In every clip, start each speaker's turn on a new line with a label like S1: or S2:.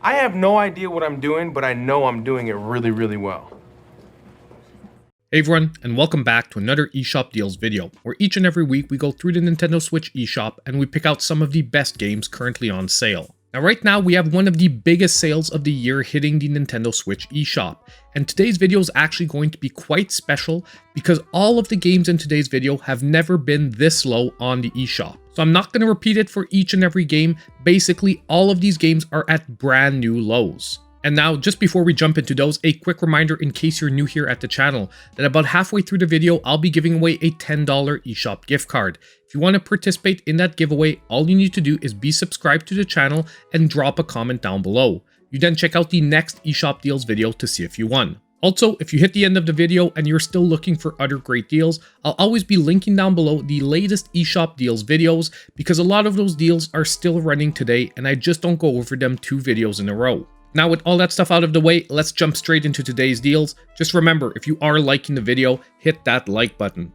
S1: I have no idea what I'm doing, but I know I'm doing it really, really well.
S2: Hey everyone, and welcome back to another eShop Deals video, where each and every week we go through the Nintendo Switch eShop and we pick out some of the best games currently on sale. Now right now we have one of the biggest sales of the year hitting the Nintendo Switch eShop, and today's video is actually going to be quite special because all of the games in today's video have never been this low on the eShop. So I'm not going to repeat it for each and every game. Basically all of these games are at brand new lows. And now, just before we jump into those, a quick reminder in case you're new here at the channel, that about halfway through the video, I'll be giving away a $10 eShop gift card. If you want to participate in that giveaway, all you need to do is be subscribed to the channel and drop a comment down below. You then check out the next eShop Deals video to see if you won. Also, if you hit the end of the video and you're still looking for other great deals, I'll always be linking down below the latest eShop Deals videos because a lot of those deals are still running today and I just don't go over them 2 videos in a row. Now with all that stuff out of the way, let's jump straight into today's deals. Just remember, if you are liking the video, hit that like button.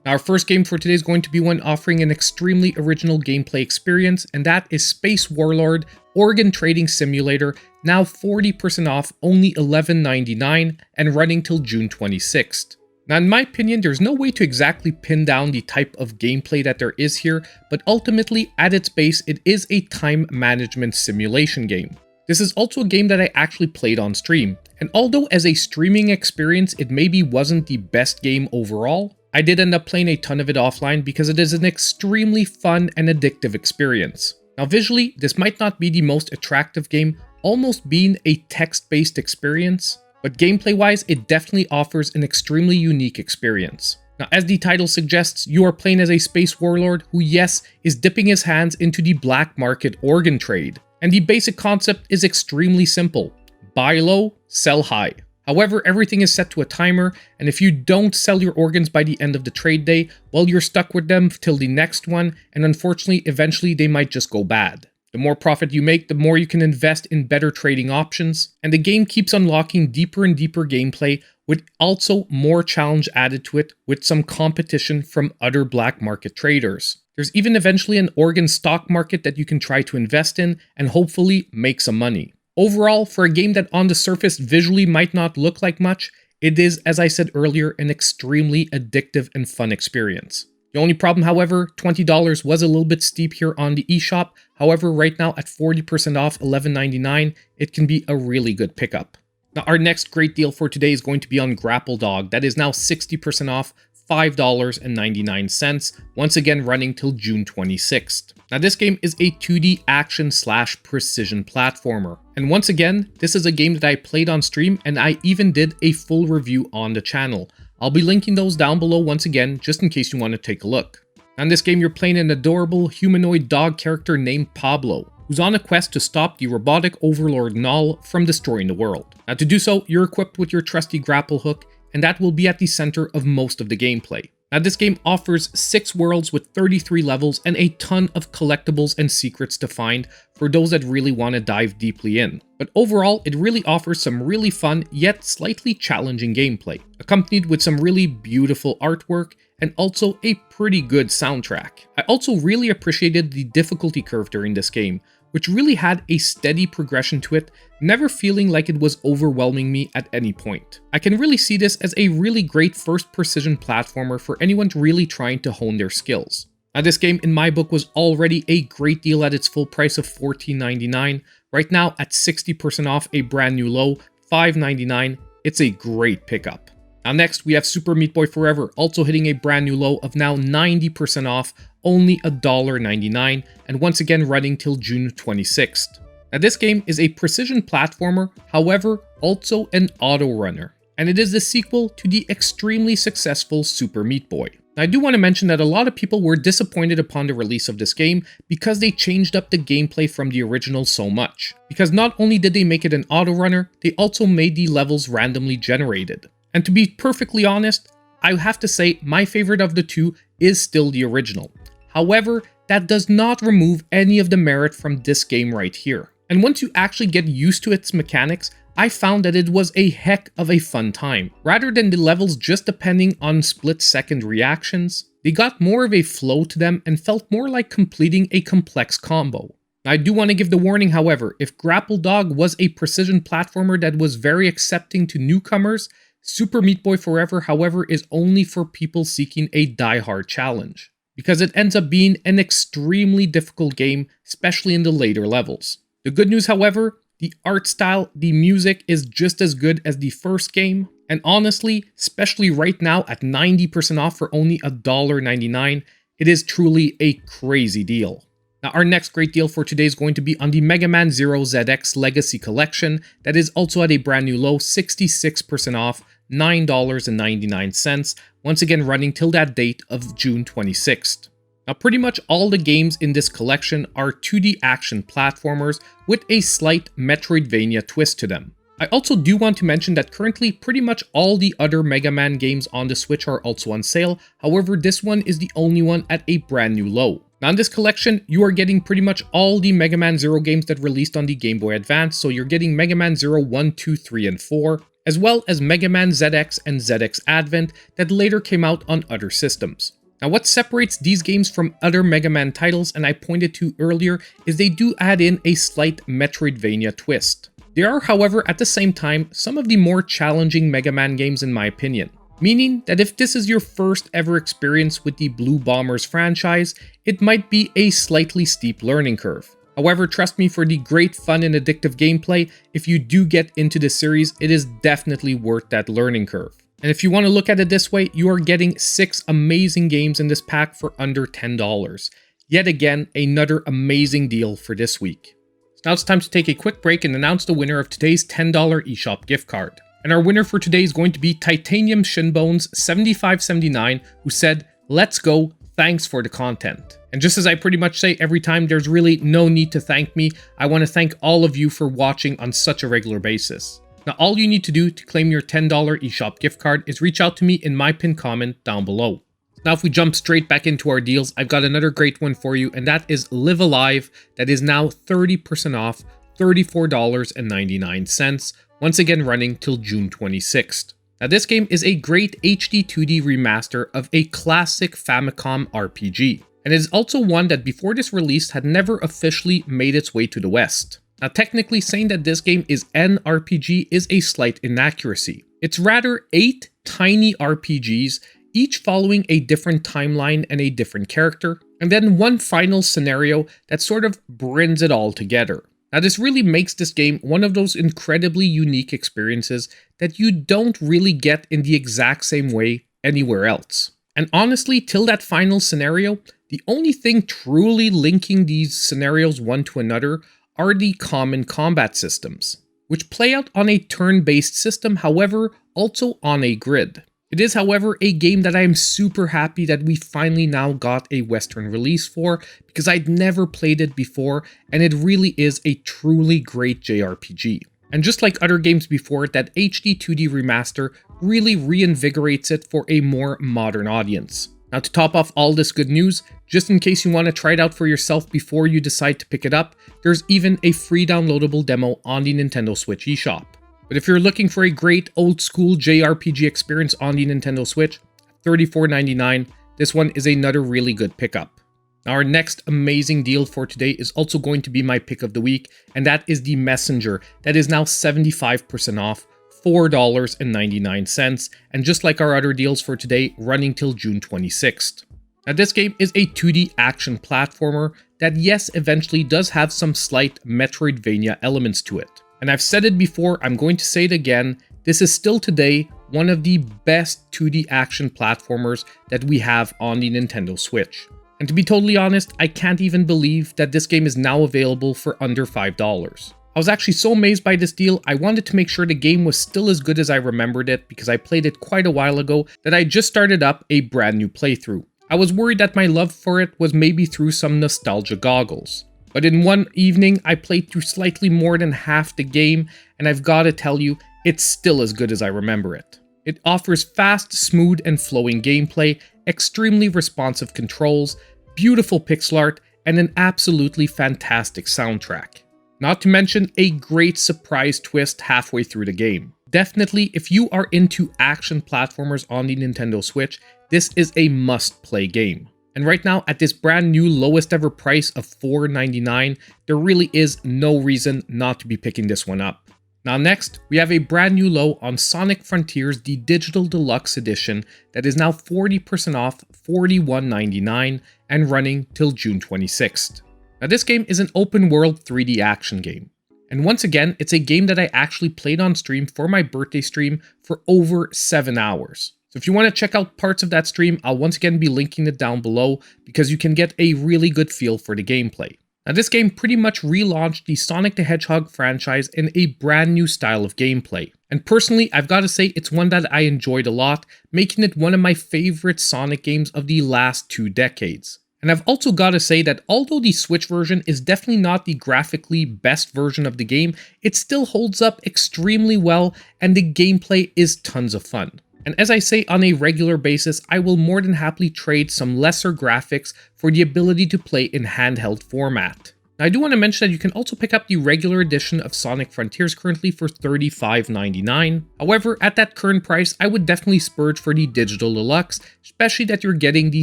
S2: Now our first game for today is going to be one offering an extremely original gameplay experience, and that is Space Warlord Organ Trading Simulator, now 40% off, only $11.99 and running till June 26th. Now in my opinion, there's no way to exactly pin down the type of gameplay that there is here, but ultimately at its base it is a time management simulation game. This is also a game that I actually played on stream, and although as a streaming experience it maybe wasn't the best game overall, I did end up playing a ton of it offline because it is an extremely fun and addictive experience. Now visually, this might not be the most attractive game, almost being a text-based experience, but gameplay-wise it definitely offers an extremely unique experience. Now as the title suggests, you are playing as a space warlord who, yes, is dipping his hands into the black market organ trade. And the basic concept is extremely simple. Buy low, sell high. However, everything is set to a timer, and if you don't sell your organs by the end of the trade day, well, you're stuck with them till the next one, and unfortunately, eventually they might just go bad. The more profit you make, the more you can invest in better trading options, and the game keeps unlocking deeper and deeper gameplay, with also more challenge added to it with some competition from other black market traders. There's even eventually an organ stock market that you can try to invest in and hopefully make some money. Overall, for a game that on the surface visually might not look like much, it is, as I said earlier, an extremely addictive and fun experience. The only problem, however, $20 was a little bit steep here on the eShop. However, right now at 40% off $11.99, it can be a really good pickup. Now our next great deal for today is going to be on Grapple Dog. That is now 60% off, $5.99, once again running till June 26th. Now this game is a 2D action/precision platformer. And once again, this is a game that I played on stream and I even did a full review on the channel. I'll be linking those down below once again, just in case you want to take a look. Now in this game, you're playing an adorable humanoid dog character named Pablo, who's on a quest to stop the robotic overlord Null from destroying the world. Now to do so, you're equipped with your trusty grapple hook, and that will be at the center of most of the gameplay. Now this game offers 6 worlds with 33 levels and a ton of collectibles and secrets to find for those that really want to dive deeply in. But overall, it really offers some really fun yet slightly challenging gameplay, accompanied with some really beautiful artwork and also a pretty good soundtrack. I also really appreciated the difficulty curve during this game, which really had a steady progression to it, never feeling like it was overwhelming me at any point. I can really see this as a really great first precision platformer for anyone really trying to hone their skills. Now this game in my book was already a great deal at its full price of $14.99. Right now at 60% off, a brand new low, $5.99, it's a great pickup. Now next we have Super Meat Boy Forever, also hitting a brand new low of now 90% off, only $1.99, and once again running till June 26th. Now this game is a precision platformer, however also an auto runner, and it is the sequel to the extremely successful Super Meat Boy. Now I do want to mention that a lot of people were disappointed upon the release of this game because they changed up the gameplay from the original so much. Because not only did they make it an auto runner, they also made the levels randomly generated. And to be perfectly honest, I have to say my favorite of the two is still the original. However, that does not remove any of the merit from this game right here. And once you actually get used to its mechanics, I found that it was a heck of a fun time. Rather than the levels just depending on split-second reactions, they got more of a flow to them and felt more like completing a complex combo. I do want to give the warning, however, if Grapple Dog was a precision platformer that was very accepting to newcomers, Super Meat Boy Forever, however, is only for people seeking a die-hard challenge, because it ends up being an extremely difficult game, especially in the later levels. The good news, however, the art style, the music is just as good as the first game, and honestly, especially right now at 90% off for only $1.99, it is truly a crazy deal. Now, our next great deal for today is going to be on the Mega Man Zero ZX Legacy Collection that is also at a brand new low 66% off, $9.99, once again running till that date of June 26th. Now, pretty much all the games in this collection are 2D action platformers with a slight Metroidvania twist to them. I also do want to mention that currently pretty much all the other Mega Man games on the Switch are also on sale, however this one is the only one at a brand new low. Now in this collection, you are getting pretty much all the Mega Man Zero games that released on the Game Boy Advance, so you're getting Mega Man Zero 1, 2, 3, and 4, as well as Mega Man ZX and ZX Advent that later came out on other systems. Now what separates these games from other Mega Man titles, and I pointed to earlier, is they do add in a slight Metroidvania twist. They are, however, at the same time, some of the more challenging Mega Man games in my opinion. Meaning that if this is your first ever experience with the Blue Bombers franchise, it might be a slightly steep learning curve. However, trust me, for the great fun and addictive gameplay, if you do get into the series, it is definitely worth that learning curve. And if you want to look at it this way, you are getting 6 amazing games in this pack for under $10. Yet again, another amazing deal for this week. So now it's time to take a quick break and announce the winner of today's $10 eShop gift card. And our winner for today is going to be Titanium Shinbones 7579, who said, "Let's go, thanks for the content." And just as I pretty much say every time, there's really no need to thank me. I want to thank all of you for watching on such a regular basis. Now all you need to do to claim your $10 eShop gift card is reach out to me in my pinned comment down below. Now if we jump straight back into our deals, I've got another great one for you, and that is Live Alive, that is now 30% off, $34.99, once again running till June 26th. Now this game is a great HD 2D remaster of a classic Famicom RPG, and it is also one that before this release had never officially made its way to the West. Now technically saying that this game is an RPG is a slight inaccuracy. It's rather 8 tiny RPGs, each following a different timeline and a different character, and then one final scenario that sort of brings it all together. Now this really makes this game one of those incredibly unique experiences that you don't really get in the exact same way anywhere else. And honestly, till that final scenario, the only thing truly linking these scenarios one to another are the common combat systems, which play out on a turn-based system, however, also on a grid. It is, however, a game that I am super happy that we finally now got a Western release for, because I'd never played it before, and it really is a truly great JRPG. And just like other games before it, that HD 2D remaster really reinvigorates it for a more modern audience. Now to top off all this good news, just in case you want to try it out for yourself before you decide to pick it up, there's even a free downloadable demo on the Nintendo Switch eShop. But if you're looking for a great old school JRPG experience on the Nintendo Switch, $34.99, this one is another really good pickup. Now our next amazing deal for today is also going to be my pick of the week, and that is The Messenger, that is now 75% off, $4.99, and just like our other deals for today, running till June 26th. Now this game is a 2D action platformer that yes, eventually does have some slight Metroidvania elements to it. And I've said it before, I'm going to say it again, this is still today one of the best 2D action platformers that we have on the Nintendo Switch. And to be totally honest, I can't even believe that this game is now available for under $5. I was actually so amazed by this deal, I wanted to make sure the game was still as good as I remembered it because I played it quite a while ago, that I just started up a brand new playthrough. I was worried that my love for it was maybe through some nostalgia goggles. But in one evening, I played through slightly more than half the game, and I've got to tell you, it's still as good as I remember it. It offers fast, smooth, and flowing gameplay, extremely responsive controls, beautiful pixel art, and an absolutely fantastic soundtrack. Not to mention a great surprise twist halfway through the game. Definitely, if you are into action platformers on the Nintendo Switch, this is a must-play game. And right now, at this brand new lowest ever price of $4.99, there really is no reason not to be picking this one up. Now next, we have a brand new low on Sonic Frontiers, the Digital Deluxe Edition, that is now 40% off, $41.99, and running till June 26th. Now this game is an open world 3D action game. And once again, it's a game that I actually played on stream for my birthday stream for over 7 hours. So if you want to check out parts of that stream, I'll once again be linking it down below because you can get a really good feel for the gameplay. Now this game pretty much relaunched the Sonic the Hedgehog franchise in a brand new style of gameplay. And personally, I've got to say it's one that I enjoyed a lot, making it one of my favorite Sonic games of the last 2 decades. And I've also got to say that although the Switch version is definitely not the graphically best version of the game, it still holds up extremely well and the gameplay is tons of fun. And as I say on a regular basis, I will more than happily trade some lesser graphics for the ability to play in handheld format. Now I do want to mention that you can also pick up the regular edition of Sonic Frontiers currently for $35.99. However, at that current price, I would definitely splurge for the Digital Deluxe, especially that you're getting the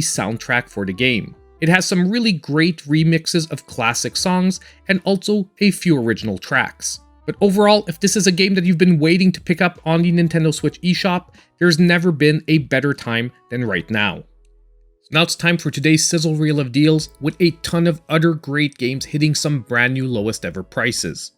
S2: soundtrack for the game. It has some really great remixes of classic songs and also a few original tracks. But overall, if this is a game that you've been waiting to pick up on the Nintendo Switch eShop, there's never been a better time than right now. So now it's time for today's Sizzle Reel of Deals with a ton of other great games hitting some brand new lowest ever prices.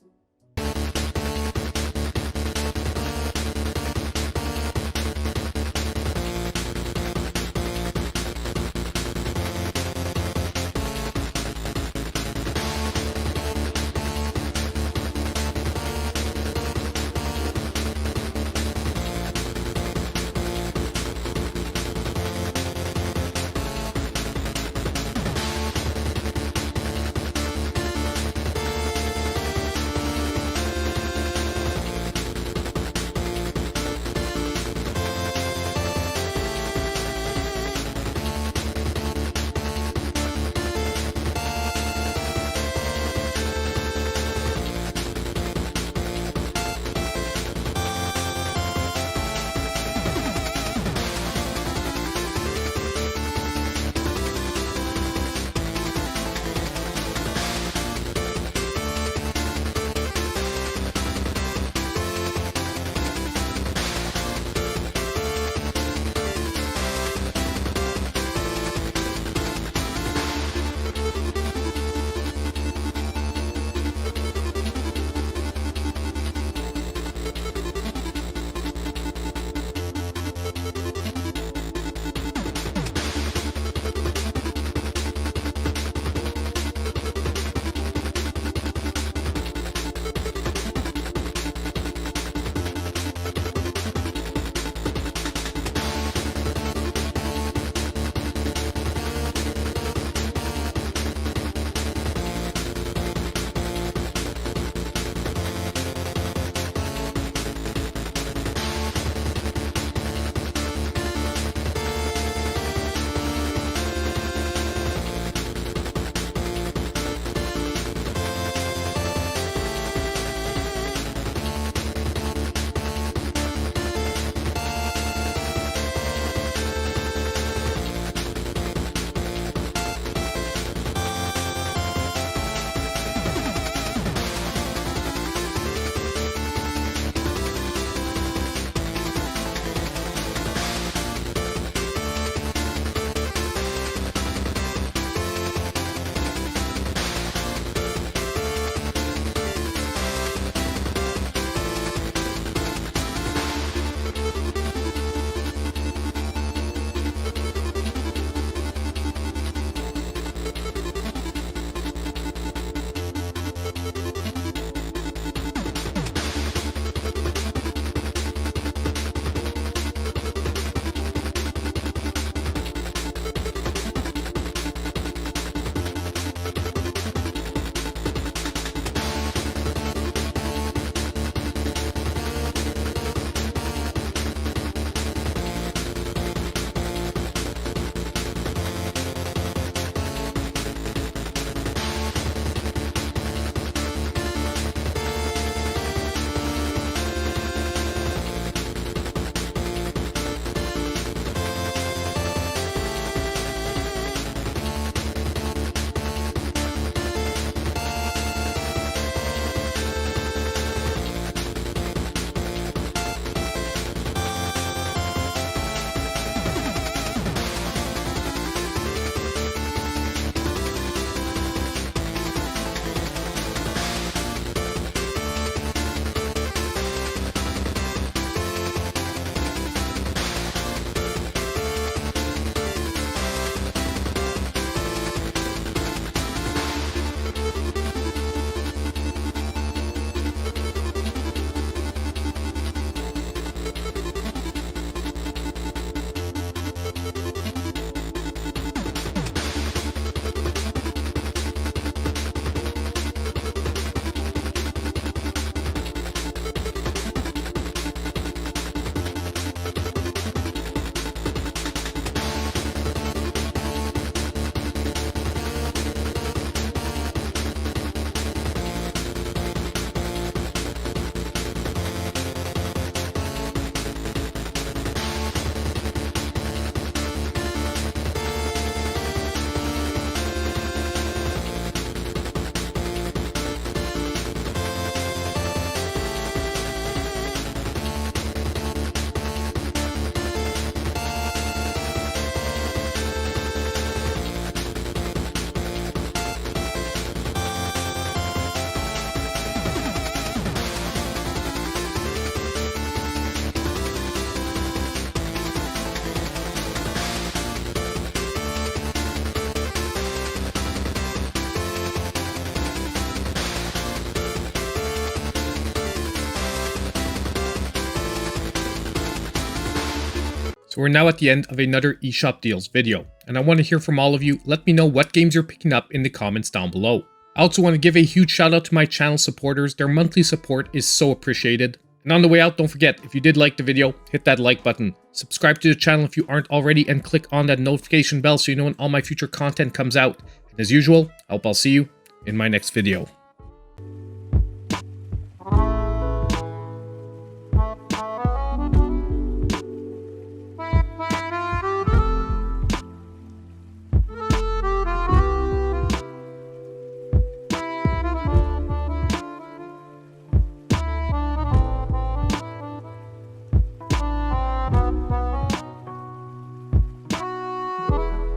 S2: So we're now at the end of another eShop Deals video, and I want to hear from all of you. Let me know what games you're picking up in the comments down below. I also want to give a huge shout out to my channel supporters. Their monthly support is so appreciated. And on the way out, don't forget, if you did like the video, hit that like button. Subscribe to the channel if you aren't already, and click on that notification bell so you know when all my future content comes out. And as usual, I hope I'll see you in my next video.